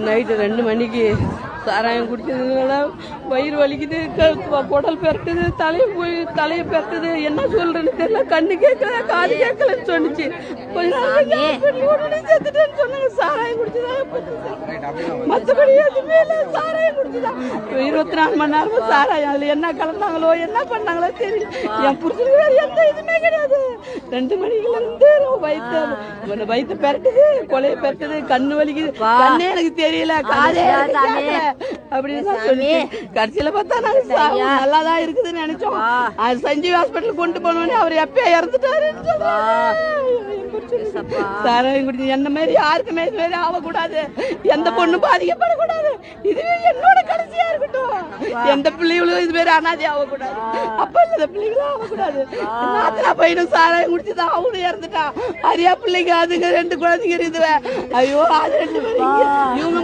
Night 2 மணிக்கு சாராயம் குடிச்சதுனால வயிறு வலிக்குது, குடல் பெரட்டுது, தலையை பெரட்டுது. என்ன சொல்றேன்னு தெரியல, கண்ணு கேட்கல, காது கேட்கலன்னு சொன்னிச்சு. கொஞ்ச நாள் செத்துட்டேன்னு சொன்னாங்க. சாராயம் குடிச்சதா, மற்றபடி எதுவுமே இல்லை. சாராயம் குடிச்சதா 24 மணி நேரமும் சாராயம். அதுல என்ன கலந்தாங்களோ என்ன பண்ணாங்களோ தெரியல. என் புருஷனுக்கு வேற எந்த இதுவுமே கிடையாது. 2 மணிக்குல இருந்து வயிற்று பெரட்டுது, கொலையை பெரட்டுது, கண்ணு வலிக்குது. கண்ணே எனக்கு தெரியல, காதே அப்படின்னு சொல்லி கடைசியில பார்த்தா நாங்க நல்லாதான் இருக்குதுன்னு நினைச்சோம். அது சஞ்சீவ் ஹாஸ்பிட்டல் கொண்டு போனோடனே அவர் எப்பயே இறந்துட்டாரு. சாராயம் குடிச்சு என்ன மாதிரி யாருக்குமே இது மாதிரி ஆகக்கூடாது, எந்த பொண்ணும் பாதிக்கப்படக்கூடாது. இதுவே என்னோட கடைசியா இருக்கட்டும். எந்த பிள்ளைகளும் இது மாதிரி அனாதை ஆகக்கூடாது, அப்ப இந்த பிள்ளைகளும் ஆகக்கூடாது. நாத்தனா பையனும் சாராயம் குடிச்சுதான் அவனும் இறந்துட்டான். அரியா பிள்ளைங்க அதுங்க 2 குழந்தைங்க இருக்குது. ஐயோ, அது 2 பேரும் இவங்க